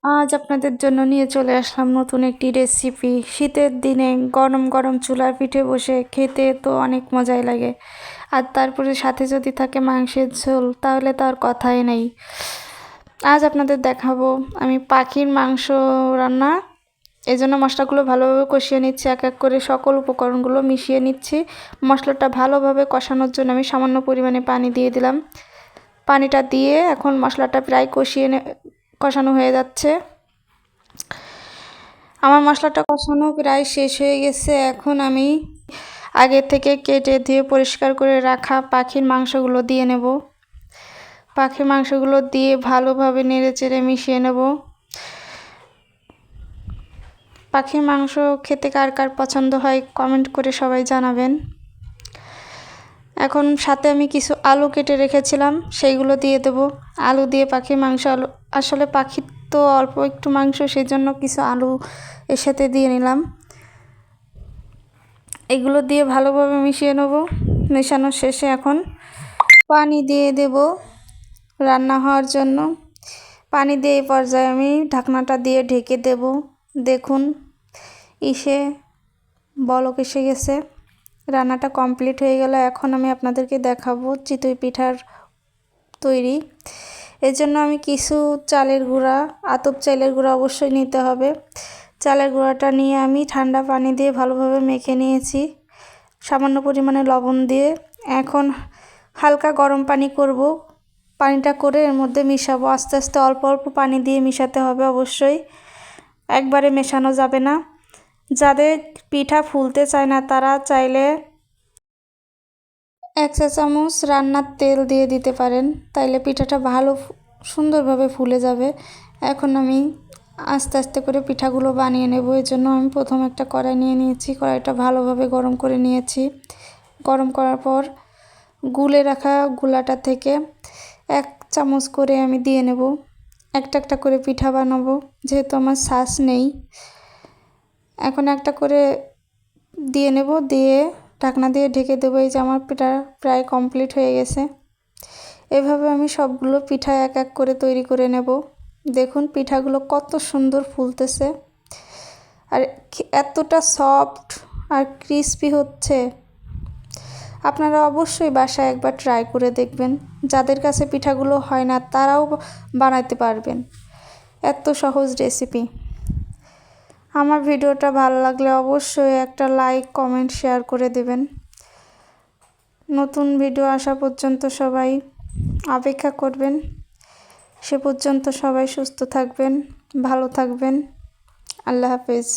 আজ আপনাদের জন্য নিয়ে চলে আসলাম নতুন একটি রেসিপি। শীতের দিনে গরম গরম চুলার পিঠে বসে খেতে তো অনেক মজাই লাগে, আর তারপরে সাথে যদি থাকে মাংসের ঝোল তাহলে তো আর কথাই নেই। আজ আপনাদের দেখাবো আমি পাখির মাংস রান্না। এই জন্য মশলাগুলো ভালোভাবে কষিয়ে নিচ্ছি, এক এক করে সকল উপকরণগুলো মিশিয়ে নিচ্ছি। মশলাটা ভালোভাবে কষানোর জন্য আমি সামান্য পরিমাণে পানি দিয়ে দিলাম। পানিটা দিয়ে এখন মশলাটা প্রায় কষানো হয়ে যাচ্ছে। আমার মশলাটা কষানো প্রায় শেষ হয়ে গেছে। এখন আমি আগে থেকে কেটে ধুয়ে পরিষ্কার করে রাখা পাখির মাংসগুলো দিয়ে নেব। পাখির মাংসগুলো দিয়ে ভালোভাবে নেড়েচেড়ে মিশিয়ে নেব। পাখির মাংস খেতে কার কার পছন্দ হয় কমেন্ট করে সবাই জানাবেন। এখন সাথে আমি কিছু আলু কেটে রেখেছিলাম, সেইগুলো দিয়ে দেব। আলু দিয়ে পাখির মাংস, আলু আসলে পাখির তো অল্প একটু মাংস, সেই জন্য কিছু আলু এর সাথে দিয়ে নিলাম। এগুলো দিয়ে ভালোভাবে মিশিয়ে নেব। মেশানোর শেষে এখন পানি দিয়ে দেব রান্না হওয়ার জন্য। পানি দিয়ে এই পর্যায়ে আমি ঢাকনাটা দিয়ে ঢেকে দেব। দেখুন বলক এসে গেছে। রান্নাটা কমপ্লিট হয়ে গেল। এখন আমি আপনাদেরকে দেখাবো চিতই পিঠার তৈরি। এর জন্য আমি কিছু চালের গুঁড়া, আতপ চালের গুঁড়া অবশ্যই নিতে হবে। চালের গুঁড়াটা নিয়ে আমি ঠান্ডা পানি দিয়ে ভালোভাবে মেখে নিয়েছি, সামান্য পরিমাণে লবণ দিয়ে। এখন হালকা গরম পানি করব, পানিটা করে এর মধ্যে মিশাবো। আস্তে আস্তে অল্প অল্প পানি দিয়ে মিশাতে হবে অবশ্যই, একবারে মেশানো যাবে না। যাদের পিঠা ফুলতে চায় না তারা চাইলে 1 চা চামচ রান্নার তেল দিয়ে দিতে পারেন, তাইলে পিঠাটা ভালো সুন্দরভাবে ফুলে যাবে। এখন আমি আস্তে আস্তে করে পিঠাগুলো বানিয়ে নেব। এর জন্য আমি প্রথম একটা কড়াই নিয়ে নিয়েছি। কড়াইটা ভালোভাবে গরম করে নিয়েছি। গরম করার পর গুলে রাখা গুলাটা থেকে 1 চামচ করে আমি দিয়ে নেব। একটা একটা করে পিঠা বানাবো, যেহেতু আমার ছাঁচ নেই। এখন একটা করে দিয়ে নেব, দিয়ে ঢাকনা দিয়ে ঢেকে দেবো। এই যে আমার পিঠা প্রায় কমপ্লিট হয়ে গেছে। এভাবে আমি সবগুলো পিঠা এক এক করে তৈরি করে নেব। দেখুন পিঠাগুলো কত সুন্দর ফুলতেছে, আর এতটা সফট আর ক্রিস্পি হচ্ছে। আপনারা অবশ্যই বাসায় একবার ট্রাই করে দেখবেন। যাদের কাছে পিঠাগুলো হয় না তারাও বানাতে পারবেন, এত সহজ রেসিপি। আমার ভিডিওটা ভালো লাগলে অবশ্যই একটা লাইক, কমেন্ট, শেয়ার করে দেবেন। নতুন ভিডিও আসা পর্যন্ত সবাই অপেক্ষা করবেন। সে পর্যন্ত সবাই সুস্থ থাকবেন, ভালো থাকবেন। আল্লাহ হাফেজ।